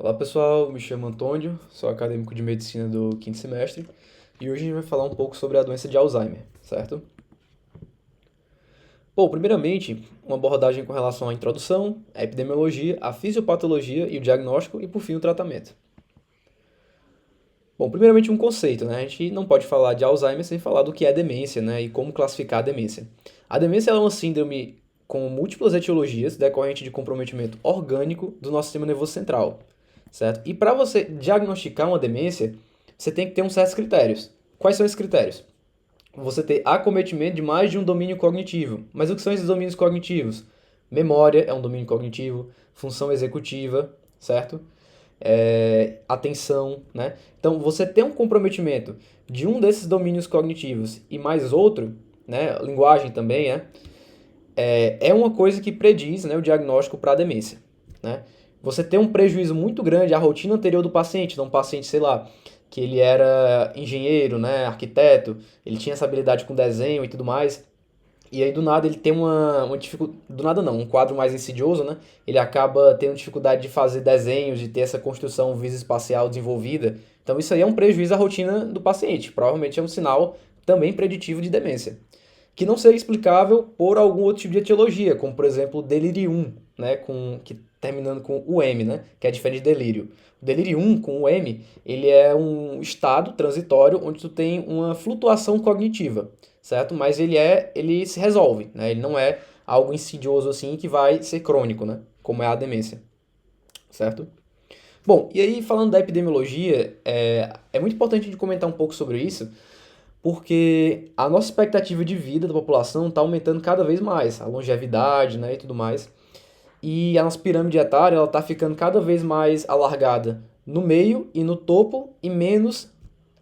Olá pessoal, me chamo Antônio, sou acadêmico de medicina do quinto semestre e hoje a gente vai falar um pouco sobre a doença de Alzheimer, certo? Bom, primeiramente, uma abordagem com relação à introdução, à epidemiologia, à fisiopatologia e o diagnóstico e, por fim, o tratamento. Bom, primeiramente um conceito, né? A gente não pode falar de Alzheimer sem falar do que é demência, né? E como classificar a demência. A demência é uma síndrome com múltiplas etiologias decorrente de comprometimento orgânico do nosso sistema nervoso central, certo? E para você diagnosticar uma demência, você tem que ter uns certos critérios. Quais são esses critérios? Você ter acometimento de mais de um domínio cognitivo. Mas o que são esses domínios cognitivos? Memória é um domínio cognitivo, função executiva, certo? Atenção, né? Então, você ter um comprometimento de um desses domínios cognitivos e mais outro, né? Linguagem também, é uma coisa que prediz, né, o diagnóstico para a demência, né? Você tem um prejuízo muito grande à rotina anterior do paciente, então um paciente, sei lá, que ele era engenheiro, né, arquiteto, ele tinha essa habilidade com desenho e tudo mais, e aí do nada ele tem uma dificuldade, do nada não, um quadro mais insidioso, né? Ele acaba tendo dificuldade de fazer desenhos, de ter essa construção visoespacial desenvolvida. Então isso aí é um prejuízo à rotina do paciente, provavelmente é um sinal também preditivo de demência que não seja explicável por algum outro tipo de etiologia, como por exemplo delirium, né, terminando com o M, né, que é diferente de delírio. O delirium com o M, ele é um estado transitório onde tu tem uma flutuação cognitiva, certo? Mas ele se resolve, né? Ele não é algo insidioso assim que vai ser crônico, né, como é a demência, certo? Bom, e aí falando da epidemiologia, é muito importante a gente comentar um pouco sobre isso, porque a nossa expectativa de vida da população está aumentando cada vez mais, a longevidade, né, e tudo mais. E a nossa pirâmide etária ela está ficando cada vez mais alargada no meio e no topo e menos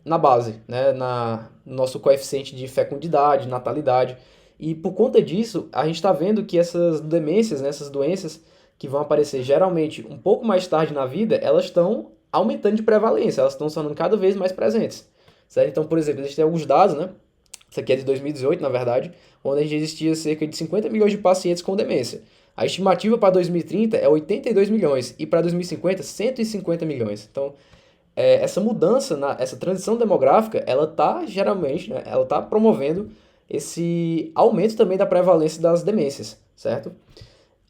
na base, né, no nosso coeficiente de fecundidade, natalidade. E por conta disso, a gente está vendo que essas demências, né, essas doenças que vão aparecer geralmente um pouco mais tarde na vida, elas estão aumentando de prevalência, elas estão se tornando cada vez mais presentes. Certo? Então, por exemplo, existem alguns dados, né? Isso aqui é de 2018, na verdade, onde existia cerca de 50 milhões de pacientes com demência. A estimativa para 2030 é 82 milhões e para 2050, 150 milhões. Então, essa mudança, essa transição demográfica, ela está geralmente, né, ela está promovendo esse aumento também da prevalência das demências, certo?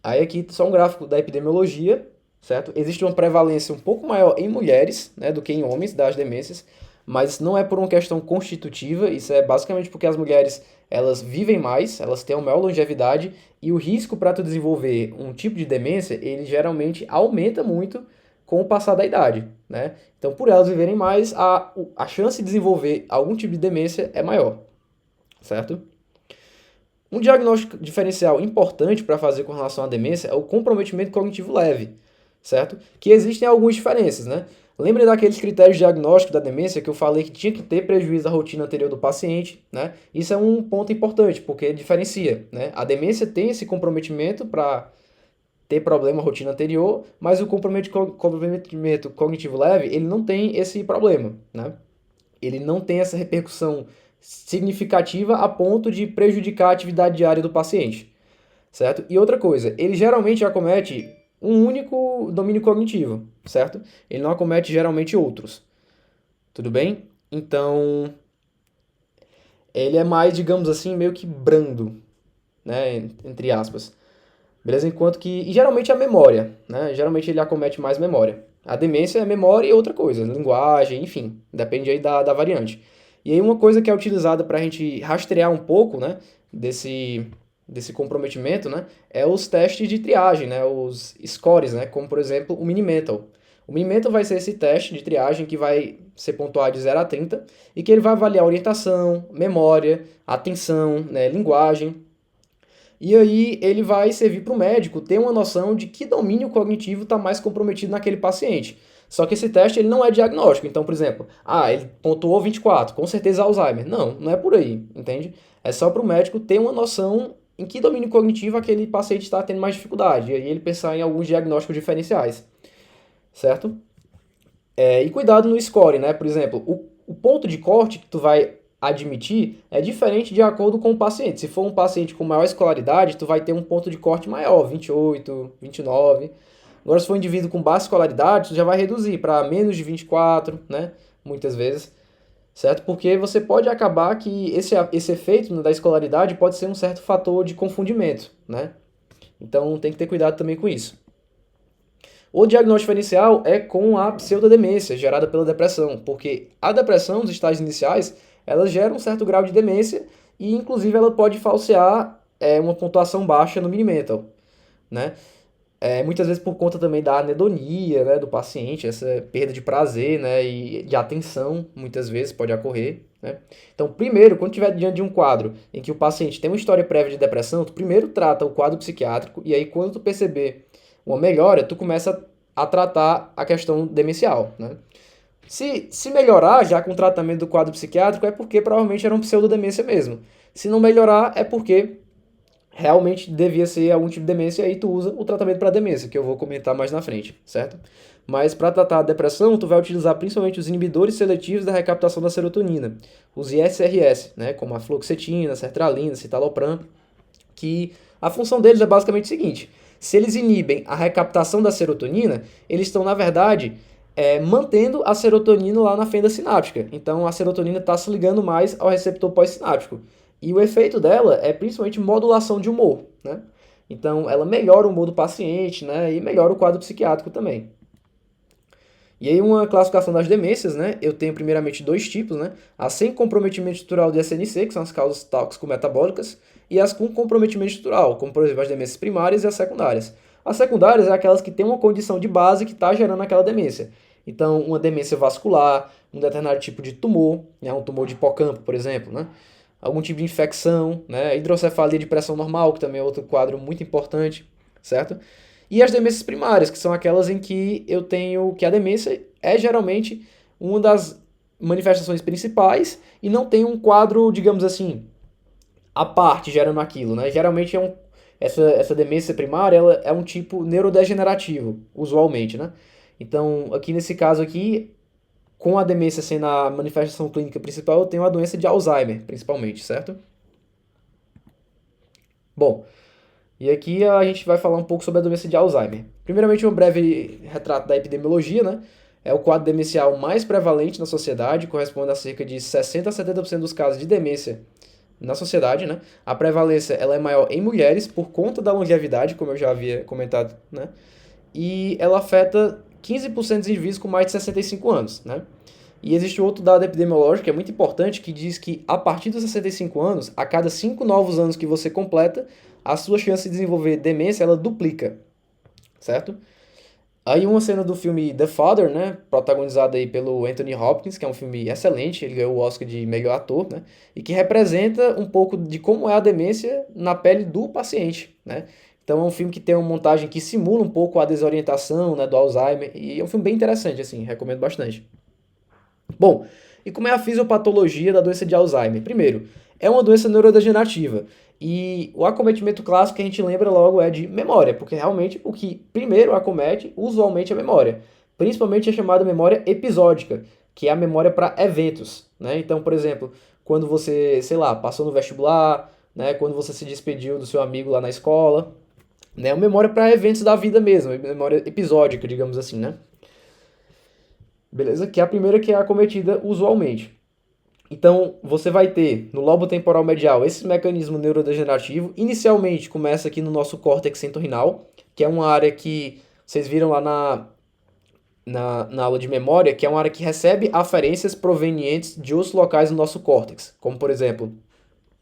Aí aqui só um gráfico da epidemiologia, certo? Existe uma prevalência um pouco maior em mulheres, né, do que em homens das demências, mas não é por uma questão constitutiva, isso é basicamente porque as mulheres elas vivem mais, elas têm uma maior longevidade e o risco para tu desenvolver um tipo de demência, ele geralmente aumenta muito com o passar da idade, né? Então, por elas viverem mais, a chance de desenvolver algum tipo de demência é maior, certo? Um diagnóstico diferencial importante para fazer com relação à demência é o comprometimento cognitivo leve, certo? Que existem algumas diferenças, né? Lembre daqueles critérios diagnósticos da demência que eu falei que tinha que ter prejuízo da rotina anterior do paciente, né? Isso é um ponto importante, porque diferencia, né? A demência tem esse comprometimento para ter problema na rotina anterior, mas o comprometimento cognitivo leve, ele não tem esse problema, né? Ele não tem essa repercussão significativa a ponto de prejudicar a atividade diária do paciente, certo? E outra coisa, ele geralmente acomete um único domínio cognitivo, certo? Ele não acomete geralmente outros, tudo bem? Então, ele é mais, digamos assim, meio que brando, né, entre aspas. Beleza? Enquanto que, e geralmente a memória, né? Geralmente ele acomete mais memória. A demência é memória e outra coisa, linguagem, enfim, depende aí da variante. E aí uma coisa que é utilizada para a gente rastrear um pouco, né, desse comprometimento, né, é os testes de triagem, né, os scores, né, como por exemplo o Mini-Mental. O Mini-Mental vai ser esse teste de triagem que vai ser pontuado de 0 a 30 e que ele vai avaliar orientação, memória, atenção, né, linguagem, e aí ele vai servir para o médico ter uma noção de que domínio cognitivo está mais comprometido naquele paciente. Só que esse teste ele não é diagnóstico. Então, por exemplo, ele pontuou 24, com certeza Alzheimer. Não, não é por aí, entende? É só para o médico ter uma noção em que domínio cognitivo aquele paciente está tendo mais dificuldade. E aí ele pensar em alguns diagnósticos diferenciais, certo? E cuidado no score, né? Por exemplo, o ponto de corte que tu vai admitir é diferente de acordo com o paciente. Se for um paciente com maior escolaridade, tu vai ter um ponto de corte maior, 28, 29. Agora, se for um indivíduo com baixa escolaridade, você já vai reduzir para menos de 24, né? Muitas vezes, certo? Porque você pode acabar que esse efeito, né, da escolaridade pode ser um certo fator de confundimento, né? Então, tem que ter cuidado também com isso. O diagnóstico inicial é com a pseudodemência gerada pela depressão, porque a depressão, nos estágios iniciais, ela gera um certo grau de demência e, inclusive, ela pode falsear uma pontuação baixa no Mini-Mental, né? Muitas vezes por conta também da anedonia, né, do paciente, essa perda de prazer, né, e de atenção, muitas vezes pode ocorrer, né? Então, primeiro, quando estiver diante de um quadro em que o paciente tem uma história prévia de depressão, tu primeiro trata o quadro psiquiátrico e aí quando tu perceber uma melhora, tu começa a tratar a questão demencial, né? Se melhorar já com o tratamento do quadro psiquiátrico é porque provavelmente era uma pseudodemência mesmo. Se não melhorar é porque realmente devia ser algum tipo de demência, aí tu usa o tratamento para demência, que eu vou comentar mais na frente, certo? Mas para tratar a depressão, tu vai utilizar principalmente os inibidores seletivos da recaptação da serotonina, os ISRS, né, como a fluoxetina, sertralina, citalopram, que a função deles é basicamente o seguinte: se eles inibem a recaptação da serotonina, eles estão, na verdade, mantendo a serotonina lá na fenda sináptica. Então a serotonina está se ligando mais ao receptor pós-sináptico. E o efeito dela é principalmente modulação de humor, né? Então ela melhora o humor do paciente, né? E melhora o quadro psiquiátrico também. E aí uma classificação das demências, né? Eu tenho primeiramente dois tipos, né? As sem comprometimento estrutural de SNC, que são as causas tóxico-metabólicas, e as com comprometimento estrutural, como por exemplo as demências primárias e as secundárias. As secundárias é aquelas que têm uma condição de base que está gerando aquela demência. Então, uma demência vascular, um determinado tipo de tumor, né? Um tumor de hipocampo, por exemplo, né? Algum tipo de infecção, né? Hidrocefalia de pressão normal, que também é outro quadro muito importante, certo? E as demências primárias, que são aquelas em que eu tenho que a demência é geralmente uma das manifestações principais e não tem um quadro, digamos assim, à parte gerando aquilo, né? Geralmente essa demência primária ela é um tipo neurodegenerativo, usualmente, né? Então, aqui nesse caso aqui, com a demência sendo a manifestação clínica principal, eu tenho a doença de Alzheimer, principalmente, certo? Bom, e aqui a gente vai falar um pouco sobre a doença de Alzheimer. Primeiramente, um breve retrato da epidemiologia, né? É o quadro demencial mais prevalente na sociedade, corresponde a cerca de 60 a 70% dos casos de demência na sociedade, né? A prevalência ela é maior em mulheres por conta da longevidade, como eu já havia comentado, né? E ela afeta 15% dos indivíduos com mais de 65 anos, né? E existe outro dado epidemiológico que é muito importante, que diz que a partir dos 65 anos, a cada 5 novos anos que você completa, a sua chance de desenvolver demência, ela duplica, certo? Aí uma cena do filme The Father, né, protagonizado aí pelo Anthony Hopkins, que é um filme excelente, ele ganhou o Oscar de melhor ator, né, e que representa um pouco de como é a demência na pele do paciente, né. Então é um filme que tem uma montagem que simula um pouco a desorientação, né, do Alzheimer, e é um filme bem interessante, assim, recomendo bastante. Bom, e como é a fisiopatologia da doença de Alzheimer? Primeiro, é uma doença neurodegenerativa. E o acometimento clássico que a gente lembra logo é de memória, porque realmente o que primeiro acomete usualmente é a memória. Principalmente a chamada memória episódica, que é a memória para eventos, né? Então, por exemplo, quando você, sei lá, passou no vestibular, né? Quando você se despediu do seu amigo lá na escola, né? Uma memória para eventos da vida mesmo, memória episódica, digamos assim, né? Beleza? Que é a primeira que é acometida usualmente. Então, você vai ter no lobo temporal medial esse mecanismo neurodegenerativo. Inicialmente, começa aqui no nosso córtex entorrinal, que é uma área que vocês viram lá na aula de memória, que é uma área que recebe aferências provenientes de outros locais do nosso córtex, como, por exemplo,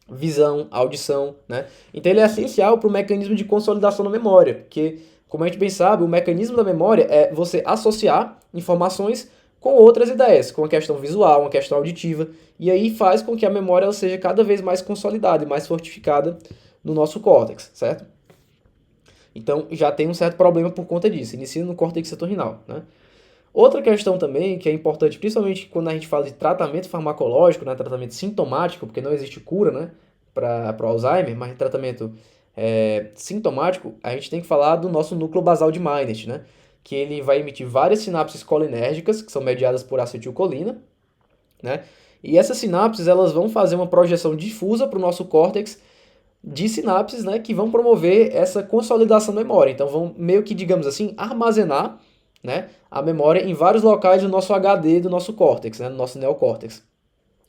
visão, audição, né? Então, ele é essencial para o mecanismo de consolidação da memória, porque, como a gente bem sabe, o mecanismo da memória é você associar informações com outras ideias, com a questão visual, uma questão auditiva, e aí faz com que a memória ela seja cada vez mais consolidada e mais fortificada no nosso córtex, certo? Então já tem um certo problema por conta disso, inicia no córtex entorrinal, né? Outra questão também que é importante, principalmente quando a gente fala de tratamento farmacológico, né, tratamento sintomático, porque não existe cura, né, para o Alzheimer, mas tratamento sintomático, a gente tem que falar do nosso núcleo basal de Meynert, né, que ele vai emitir várias sinapses colinérgicas, que são mediadas por acetilcolina, né, e essas sinapses elas vão fazer uma projeção difusa para o nosso córtex, de sinapses, né, que vão promover essa consolidação da memória. Então vão meio que, digamos assim, armazenar, né, a memória em vários locais do nosso HD, do nosso córtex, né, do nosso neocórtex.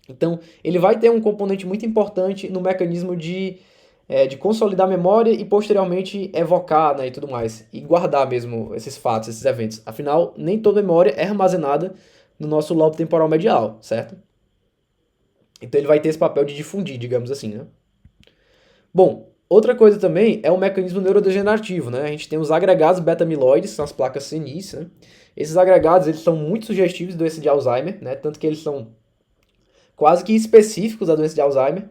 Então ele vai ter um componente muito importante no mecanismo de consolidar a memória e posteriormente evocar, né, e tudo mais, e guardar mesmo esses fatos, esses eventos. Afinal, nem toda memória é armazenada no nosso lobo temporal medial, certo? Então ele vai ter esse papel de difundir, digamos assim, né? Bom, outra coisa também é o mecanismo neurodegenerativo, né? A gente tem os agregados beta-amiloides, são as placas senis, né? Esses agregados, eles são muito sugestivos da doença de Alzheimer, né? Tanto que eles são quase que específicos da doença de Alzheimer,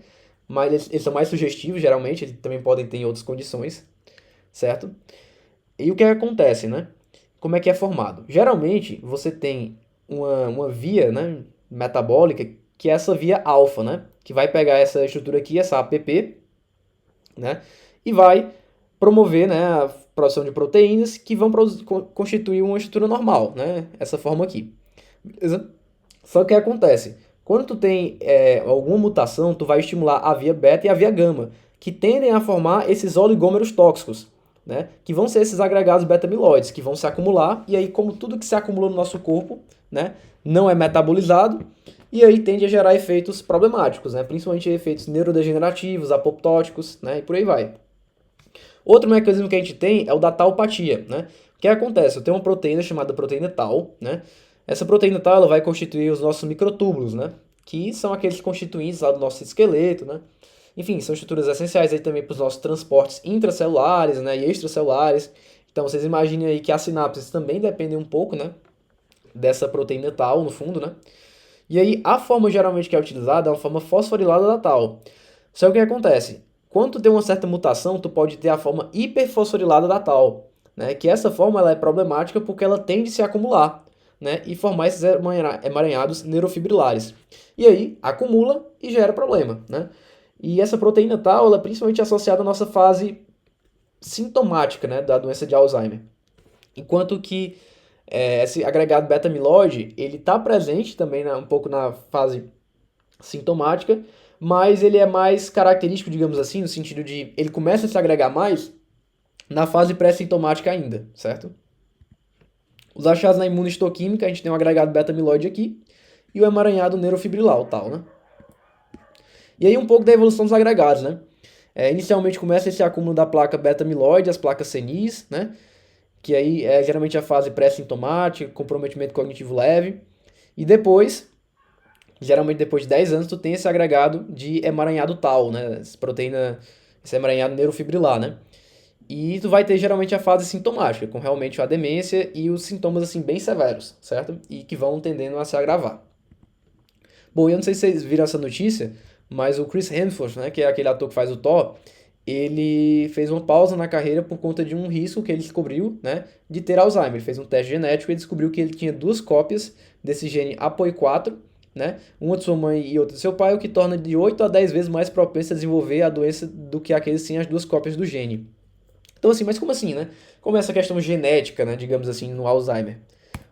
mas eles são mais sugestivos, geralmente, eles também podem ter em outras condições, certo? E o que acontece, né? Como é que é formado? Geralmente, você tem uma via, né, metabólica, que é essa via alfa, né? Que vai pegar essa estrutura aqui, essa APP, né? E vai promover, né, a produção de proteínas que vão constituir uma estrutura normal, né? Essa forma aqui. Beleza? Só que o que acontece? Quando tu tem alguma mutação, tu vai estimular a via beta e a via gama, que tendem a formar esses oligômeros tóxicos, né? Que vão ser esses agregados beta-amiloides, que vão se acumular, e aí, como tudo que se acumula no nosso corpo, né, não é metabolizado, e aí tende a gerar efeitos problemáticos, né? Principalmente efeitos neurodegenerativos, apoptóticos, né? E por aí vai. Outro mecanismo que a gente tem é o da taupatia, né? O que acontece? Eu tenho uma proteína chamada proteína tau, né? Essa proteína tau ela vai constituir os nossos microtúbulos, né? Que são aqueles constituintes lá do nosso esqueleto, né? Enfim, são estruturas essenciais aí também para os nossos transportes intracelulares, né? E extracelulares. Então vocês imaginem aí que as sinapses também dependem um pouco, né? Dessa proteína tau no fundo, né? E aí a forma geralmente que é utilizada é uma forma fosforilada da tau. Só que o que acontece? Quando tu tem uma certa mutação, tu pode ter a forma hiperfosforilada da tau, né? Que essa forma ela é problemática porque ela tende a se acumular, né? E formar esses emaranhados neurofibrilares. E aí acumula e gera problema, né? E essa proteína tau ela é principalmente associada à nossa fase sintomática, né? Da doença de Alzheimer. Enquanto que esse agregado beta-amiloide, ele está presente também um pouco na fase sintomática, mas ele é mais característico, digamos assim, no sentido de ele começa a se agregar mais na fase pré-sintomática ainda, certo? Os achados na imunohistoquímica, a gente tem um agregado beta-amiloide aqui e o emaranhado neurofibrilar, o tal, né? E aí um pouco da evolução dos agregados, né? Inicialmente começa esse acúmulo da placa beta-amiloide, as placas senis, né? Que aí é geralmente a fase pré-sintomática, comprometimento cognitivo leve. E depois, geralmente depois de 10 anos, tu tem esse agregado de emaranhado tal, né? Essa proteína, esse emaranhado neurofibrilar, né? E tu vai ter geralmente a fase sintomática, com realmente a demência e os sintomas assim bem severos, certo? E que vão tendendo a se agravar. Bom, eu não sei se vocês viram essa notícia, mas o Chris Hemsworth, né, que é aquele ator que faz o Thor, ele fez uma pausa na carreira por conta de um risco que ele descobriu, né, de ter Alzheimer. Ele fez um teste genético e descobriu que ele tinha duas cópias desse gene APOE4, né, uma de sua mãe e outra de seu pai, o que torna de 8 a 10 vezes mais propenso a desenvolver a doença do que aqueles sem as duas cópias do gene. Então assim, mas como assim, né? Como é essa questão genética, né, digamos assim, no Alzheimer?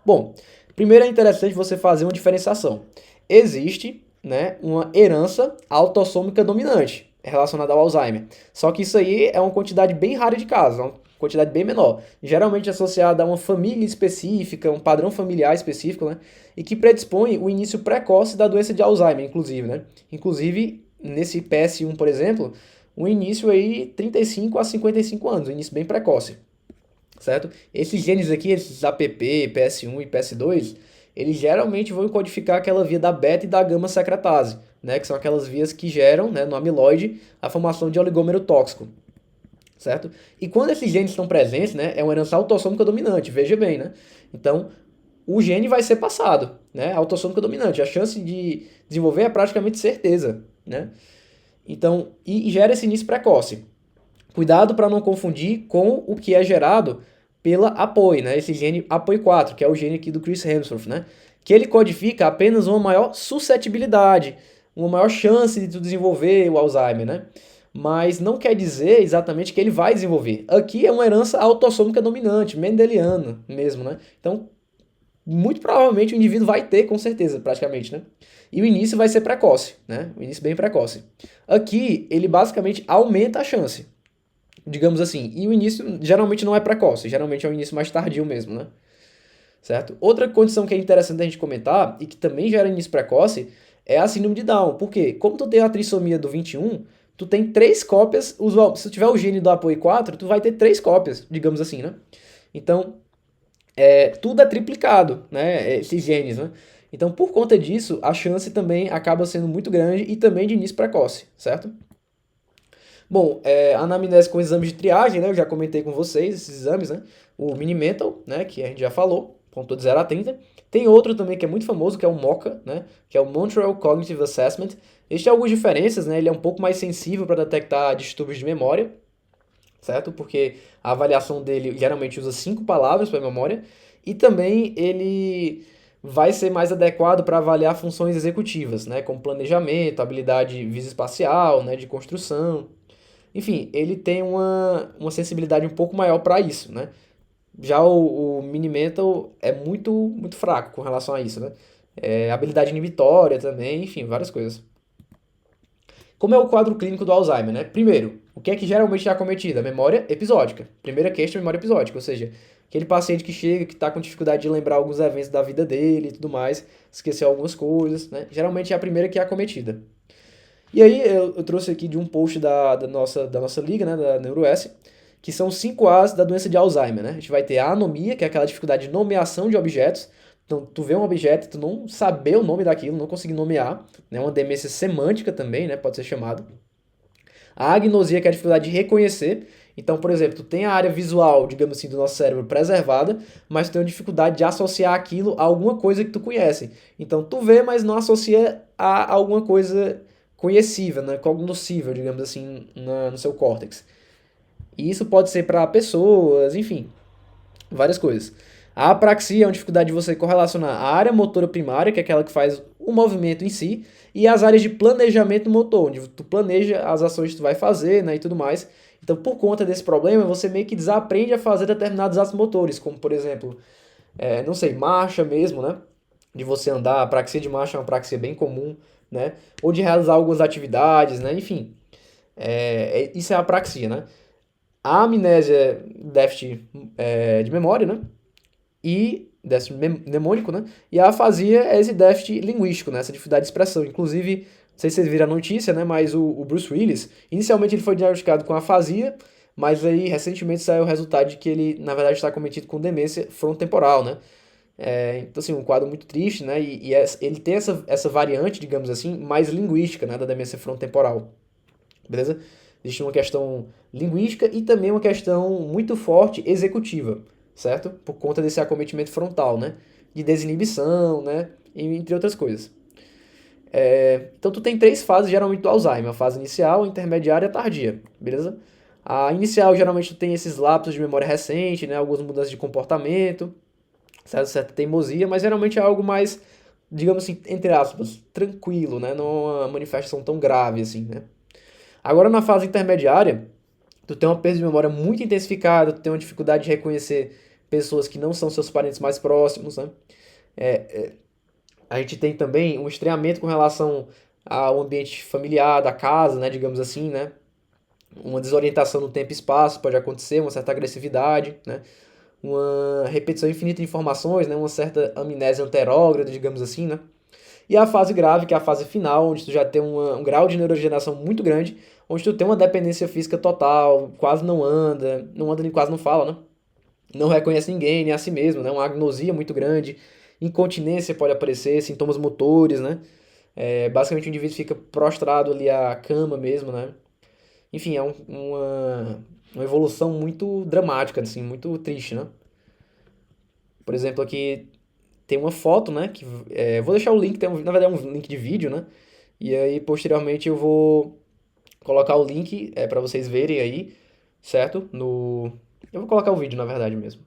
Bom, primeiro é interessante você fazer uma diferenciação. Existe, né, uma herança autossômica dominante relacionada ao Alzheimer. Só que isso aí é uma quantidade bem rara de casos, uma quantidade bem menor. Geralmente associada a uma família específica, um padrão familiar específico, né, e que predispõe o início precoce da doença de Alzheimer, inclusive, né? Inclusive, nesse PS1, por exemplo, um início aí 35 a 55 anos, um início bem precoce, certo? Esses genes aqui, esses APP, PS1 e PS2, eles geralmente vão codificar aquela via da beta e da gama secretase, né? Que são aquelas vias que geram, né, no amiloide, a formação de oligômero tóxico, certo? E quando esses genes estão presentes, né, é uma herança autossômica dominante, veja bem, né? Então, o gene vai ser passado, né? Autossômica dominante. A chance de desenvolver é praticamente certeza, né? Então, e gera esse início precoce. Cuidado para não confundir com o que é gerado pela APOE, né? Esse gene APOE4, que é o gene aqui do Chris Hemsworth, né? Que ele codifica apenas uma maior suscetibilidade, uma maior chance de tu desenvolver o Alzheimer, né? Mas não quer dizer exatamente que ele vai desenvolver. Aqui é uma herança autossômica dominante, mendeliana mesmo, né? Então, muito provavelmente o indivíduo vai ter, com certeza, praticamente, né? E o início vai ser precoce, né? O início bem precoce. Aqui, ele basicamente aumenta a chance, digamos assim. E o início geralmente não é precoce, geralmente é um início mais tardio mesmo, né? Certo? Outra condição que é interessante a gente comentar, e que também gera início precoce, é a síndrome de Down. Por quê? Como tu tem a trissomia do 21, tu tem três cópias, se tu tiver o gene do APOE4, tu vai ter três cópias, digamos assim, né? Então, tudo é triplicado, né? Esses genes, né? Então, por conta disso, a chance também acaba sendo muito grande e também de início precoce, certo? Bom, anamnese com exames de triagem, né? Eu já comentei com vocês esses exames, né? O Mini-Mental, né? Que a gente já falou, pontuou de 0 a 30. Tem outro também que é muito famoso, que é o MoCA, né? Que é o Montreal Cognitive Assessment. Ele tem algumas diferenças, né? Ele é um pouco mais sensível para detectar distúrbios de memória, certo? Porque a avaliação dele geralmente usa 5 palavras para memória. E também ele vai ser mais adequado para avaliar funções executivas, né? Como planejamento, habilidade visoespacial, né? De construção. Enfim, ele tem uma sensibilidade um pouco maior para isso, né? Já o Mini-Mental é muito fraco com relação a isso, né? Habilidade inibitória também, enfim, várias coisas. Como é o quadro clínico do Alzheimer, né? Primeiro, o que é que geralmente é acometido? A memória episódica. Primeira queixa é a memória episódica, ou seja, aquele paciente que chega, que está com dificuldade de lembrar alguns eventos da vida dele e tudo mais, esqueceu algumas coisas, né? Geralmente é a primeira que é acometida. E aí eu trouxe aqui de um post da nossa liga, né, da NeuroS, que são 5 As da doença de Alzheimer, né? A gente vai ter a anomia, que é aquela dificuldade de nomeação de objetos. Então, tu vê um objeto, tu não saber o nome daquilo, não conseguir nomear, né? Uma demência semântica também, né, pode ser chamado. A agnosia, que é a dificuldade de reconhecer. Então, por exemplo, tu tem a área visual, digamos assim, do nosso cérebro preservada, mas tu tem uma dificuldade de associar aquilo a alguma coisa que tu conhece. Então, tu vê, mas não associa a alguma coisa conhecível, né, cognoscível, digamos assim, no seu córtex. E isso pode ser para pessoas, enfim, várias coisas. A apraxia é uma dificuldade de você correlacionar a área motora primária, que é aquela que faz o movimento em si, e as áreas de planejamento motor, onde tu planeja as ações que tu vai fazer, né, e tudo mais. Então, por conta desse problema, você meio que desaprende a fazer determinados atos motores, como, por exemplo, não sei, marcha mesmo, né? De você andar, a apraxia de marcha é uma apraxia bem comum, né? Ou de realizar algumas atividades, né? Enfim, isso é a apraxia, né? A amnésia é déficit de memória, né? E déficit mnemônico, né? E a afasia é esse déficit linguístico, né? Essa dificuldade de expressão. Inclusive, não sei se vocês viram a notícia, né? Mas o Bruce Willis, inicialmente ele foi diagnosticado com afasia, mas aí recentemente saiu o resultado de que ele, na verdade, está cometido com demência frontotemporal, né? Então, assim, um quadro muito triste, né? Ele tem essa variante, digamos assim, mais linguística, né? Da demência frontotemporal, beleza? Existe uma questão linguística e também uma questão muito forte executiva, certo? Por conta desse acometimento frontal, né? De desinibição, né? Entre outras coisas. Então tu tem três fases geralmente do Alzheimer: a fase inicial, a intermediária e a tardia, beleza? A inicial geralmente tu tem esses lapsos de memória recente, né? Algumas mudanças de comportamento, certa teimosia, mas geralmente é algo mais, digamos assim, entre aspas, tranquilo, né? Não é uma manifestação tão grave assim, né? Agora na fase intermediária, tu tem uma perda de memória muito intensificada, tu tem uma dificuldade de reconhecer pessoas que não são seus parentes mais próximos, né? A gente tem também um estranhamento com relação ao ambiente familiar, da casa, né? Digamos assim, né? Uma desorientação no tempo e espaço pode acontecer, uma certa agressividade, né? Uma repetição infinita de informações, né? Uma certa amnésia anterógrada, digamos assim, né? E a fase grave, que é a fase final, onde tu já tem um grau de neurodegeneração muito grande, onde tu tem uma dependência física total, quase não anda nem quase não fala, né? Não reconhece ninguém, nem a si mesmo, né? Uma agnosia muito grande, incontinência pode aparecer, sintomas motores, né? Basicamente o indivíduo fica prostrado ali à cama mesmo, né? Enfim, é uma evolução muito dramática, assim, muito triste, né? Por exemplo, aqui tem uma foto, né? Vou deixar o link, na verdade é um link de vídeo, né? E aí, posteriormente, eu vou colocar o link para vocês verem aí, certo? Eu vou colocar o vídeo, na verdade mesmo.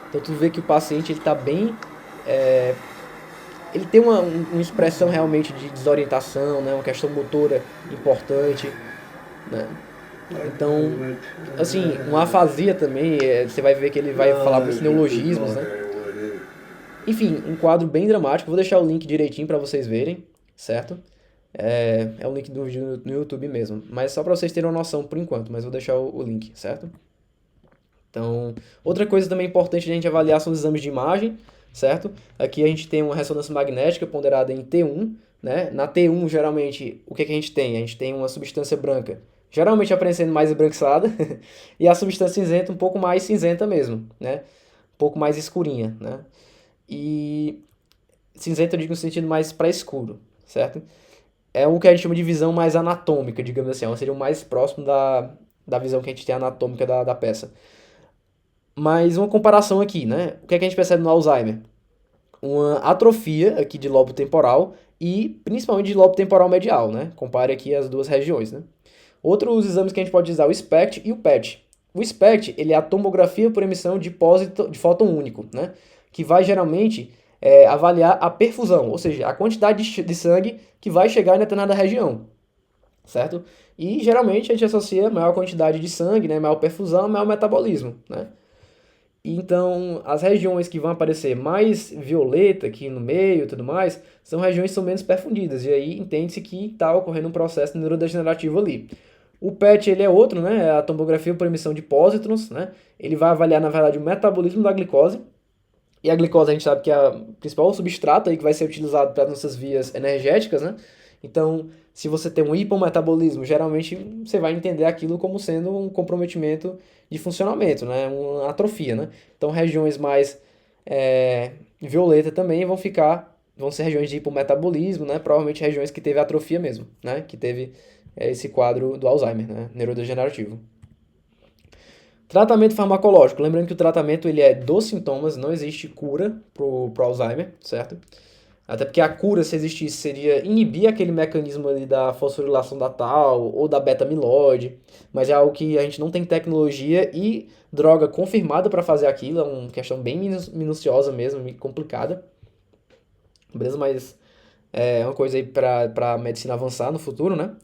Então, tu vê que o paciente, ele tá bem... Ele tem uma expressão realmente de desorientação, né? Uma questão motora importante, né? Então, assim, uma afasia também, você vai ver que ele vai falar muitos neologismos, né? Enfim, um quadro bem dramático. Vou deixar o link direitinho para vocês verem, certo? É o link do vídeo no YouTube mesmo. Mas só para vocês terem uma noção por enquanto, mas vou deixar o link, certo? Então, outra coisa também importante de a gente avaliar são os exames de imagem, certo? Aqui a gente tem uma ressonância magnética ponderada em T1, né? Na T1, geralmente, o que que a gente tem? A gente tem uma substância branca, geralmente aparecendo mais esbranquiçada, e a substância cinzenta um pouco mais cinzenta mesmo, né? Um pouco mais escurinha, né? E cinzenta eu digo no sentido mais para escuro, certo? É o que a gente chama de visão mais anatômica, digamos assim, seria o mais próximo da visão que a gente tem anatômica da peça. Mas uma comparação aqui, né? O que é que a gente percebe no Alzheimer? Uma atrofia aqui de lobo temporal e principalmente de lobo temporal medial, né? Compare aqui as duas regiões, né? Outros exames que a gente pode usar, o SPECT e o PET. O SPECT, ele é a tomografia por emissão de fóton único, né? Que vai geralmente avaliar a perfusão, ou seja, a quantidade de sangue que vai chegar em determinada região, certo? E geralmente a gente associa maior quantidade de sangue, né? Maior perfusão, maior metabolismo, né? Então, as regiões que vão aparecer mais violeta aqui no meio e tudo mais, são regiões que são menos perfundidas, e aí entende-se que está ocorrendo um processo neurodegenerativo ali. O PET, ele é outro, né? É a tomografia por emissão de pósitrons, né? Ele vai avaliar, na verdade, o metabolismo da glicose, e a glicose a gente sabe que é o principal substrato aí que vai ser utilizado para nossas vias energéticas, né? Então, se você tem um hipometabolismo, geralmente você vai entender aquilo como sendo um comprometimento de funcionamento, né? Uma atrofia, né? Então, regiões mais violeta também vão ser regiões de hipometabolismo, né? Provavelmente regiões que teve atrofia mesmo, né? Que teve esse quadro do Alzheimer, né? Neurodegenerativo. Tratamento farmacológico. Lembrando que o tratamento ele é dos sintomas, não existe cura pro Alzheimer, certo? Até porque a cura, se existisse, seria inibir aquele mecanismo ali da fosforilação da tal ou da beta-amiloide, mas é algo que a gente não tem tecnologia e droga confirmada para fazer aquilo, é uma questão bem minuciosa mesmo, e complicada, beleza? Mas é uma coisa aí para a medicina avançar no futuro, né?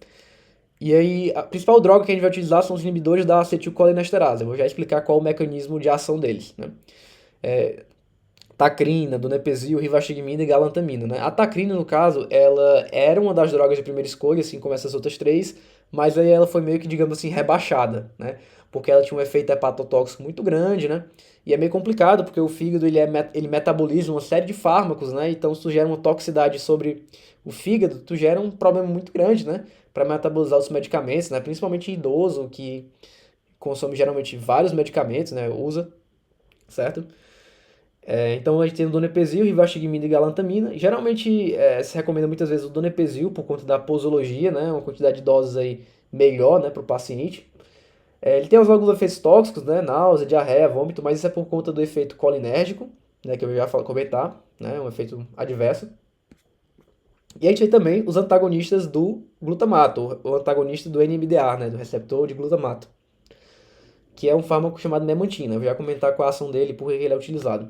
E aí, a principal droga que a gente vai utilizar são os inibidores da acetilcolinesterase. Eu vou já explicar qual é o mecanismo de ação deles, né? Tacrina, donepezil, rivastigmina e galantamina, né? A tacrina, no caso, ela era uma das drogas de primeira escolha, assim como essas outras três, mas aí ela foi meio que, digamos assim, rebaixada, né? Porque ela tinha um efeito hepatotóxico muito grande, né? E é meio complicado, porque o fígado, ele metaboliza uma série de fármacos, né? Então, se tu gera uma toxicidade sobre o fígado, tu gera um problema muito grande, né? Para metabolizar os medicamentos, né? Principalmente idoso, que consome geralmente vários medicamentos, né? Usa, certo? Então a gente tem o donepezil, rivastigmina e galantamina. Geralmente se recomenda muitas vezes o donepezil por conta da posologia, né? Uma quantidade de doses aí melhor, né, para o paciente. Ele tem alguns efeitos tóxicos, né? Náusea, diarreia, vômito, mas isso é por conta do efeito colinérgico, né? Que eu já falo comentar, né? Um efeito adverso. E a gente tem também os antagonistas do glutamato, o antagonista do NMDA, né? Do receptor de glutamato, que é um fármaco chamado memantina. Eu já vou comentar qual a ação dele e por que ele é utilizado.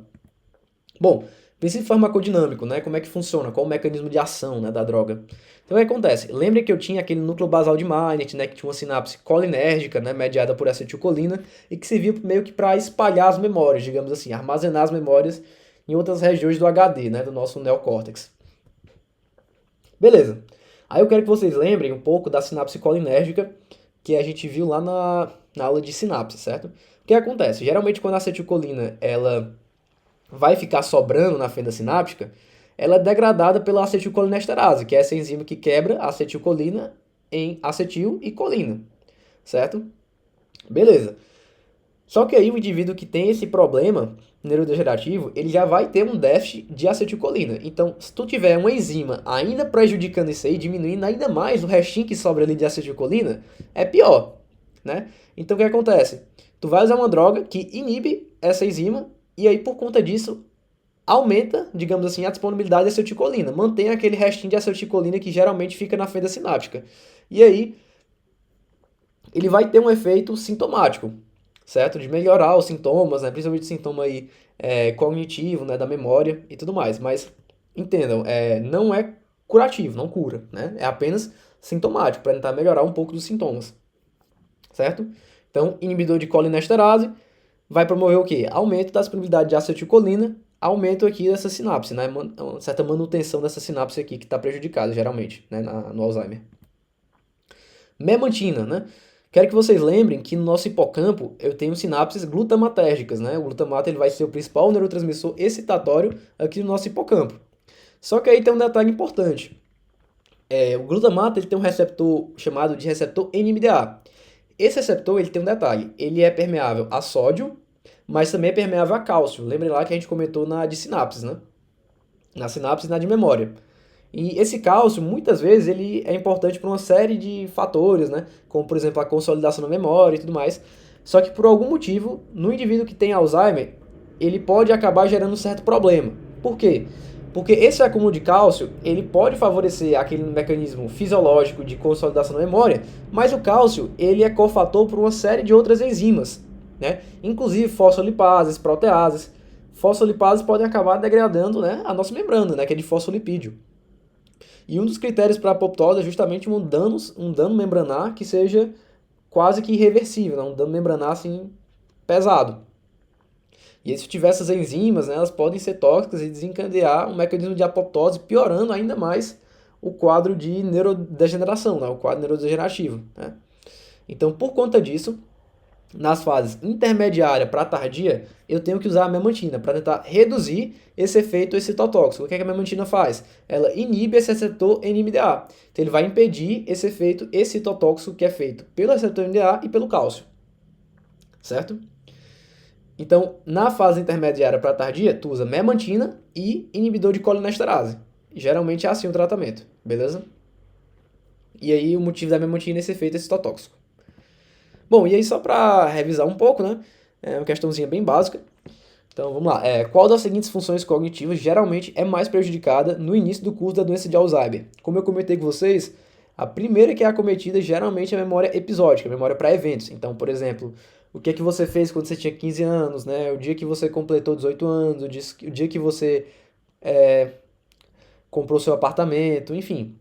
Bom, princípio farmacodinâmico, né? Como é que funciona? Qual o mecanismo de ação, né, da droga? Então, o que acontece? Lembra que eu tinha aquele núcleo basal de Meynert, né, que tinha uma sinapse colinérgica, né, mediada por acetilcolina, e que servia meio que para espalhar as memórias, digamos assim, armazenar as memórias em outras regiões do HD, né, do nosso neocórtex. Beleza. Aí eu quero que vocês lembrem um pouco da sinapse colinérgica que a gente viu lá na aula de sinapse, certo? O que acontece? Geralmente quando a acetilcolina ela vai ficar sobrando na fenda sináptica, ela é degradada pela acetilcolinesterase, que é essa enzima que quebra a acetilcolina em acetil e colina, certo? Beleza. Só que aí o indivíduo que tem esse problema neurodegenerativo, ele já vai ter um déficit de acetilcolina. Então, se tu tiver uma enzima ainda prejudicando isso aí, diminuindo ainda mais o restinho que sobra ali de acetilcolina, é pior, né? Então, o que acontece? Tu vai usar uma droga que inibe essa enzima e aí, por conta disso, aumenta, digamos assim, a disponibilidade de acetilcolina. Mantém aquele restinho de acetilcolina que geralmente fica na fenda sináptica. E aí, ele vai ter um efeito sintomático, certo? De melhorar os sintomas, né? Principalmente o sintoma aí, cognitivo, né? Da memória e tudo mais. Mas, entendam, não é curativo, não cura, né? É apenas sintomático, para tentar melhorar um pouco dos sintomas, certo? Então, inibidor de colinesterase vai promover o quê? Aumento da disponibilidade de acetilcolina, aumento aqui dessa sinapse, né? Uma certa manutenção dessa sinapse aqui que está prejudicada, geralmente, né? No Alzheimer. Memantina, né? Quero que vocês lembrem que no nosso hipocampo eu tenho sinapses glutamatérgicas, né? O glutamato ele vai ser o principal neurotransmissor excitatório aqui no nosso hipocampo. Só que aí tem um detalhe importante. O glutamato ele tem um receptor chamado de receptor NMDA. Esse receptor ele tem um detalhe, ele é permeável a sódio, mas também é permeável a cálcio. Lembrem lá que a gente comentou na de sinapses, né? Na sinapse e na de memória. E esse cálcio, muitas vezes, ele é importante para uma série de fatores, né? Como, por exemplo, a consolidação da memória e tudo mais. Só que, por algum motivo, no indivíduo que tem Alzheimer, ele pode acabar gerando um certo problema. Por quê? Porque esse acúmulo de cálcio, ele pode favorecer aquele mecanismo fisiológico de consolidação da memória, mas o cálcio, ele é cofator por uma série de outras enzimas, né? Inclusive fosfolipases, proteases. Fosfolipases podem acabar degradando, né, a nossa membrana, né, que é de fosfolipídio. E um dos critérios para a apoptose é justamente um dano membranar que seja quase que irreversível, né? Um dano membranar assim pesado. E aí, se tiver essas enzimas, né, elas podem ser tóxicas e desencadear um mecanismo de apoptose, piorando ainda mais o quadro de neurodegeneração, né, o quadro neurodegenerativo. Né? Então, por conta disso, nas fases intermediária para tardia, eu tenho que usar a memantina para tentar reduzir esse efeito excitotóxico. O que é que a memantina faz? Ela inibe esse receptor NMDA. Então ele vai impedir esse efeito excitotóxico que é feito pelo receptor NMDA e pelo cálcio. Certo? Então, na fase intermediária para tardia, tu usa memantina e inibidor de colinesterase. Geralmente é assim o tratamento, beleza? E aí o motivo da memantina é esse efeito excitotóxico. Bom, e aí só para revisar um pouco, né? É uma questãozinha bem básica. Então vamos lá. Qual das seguintes funções cognitivas geralmente é mais prejudicada no início do curso da doença de Alzheimer? Como eu comentei com vocês, a primeira que é acometida geralmente é a memória episódica, a memória para eventos. Então, por exemplo, o que é que você fez quando você tinha 15 anos, né? O dia que você completou 18 anos, o dia que você comprou seu apartamento, enfim,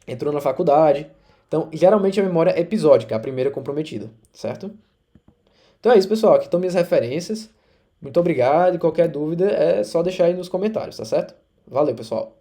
entrou na faculdade. Então, geralmente a memória é episódica, a primeira comprometida, certo? Então é isso, pessoal. Aqui estão minhas referências. Muito obrigado e qualquer dúvida é só deixar aí nos comentários, tá certo? Valeu, pessoal.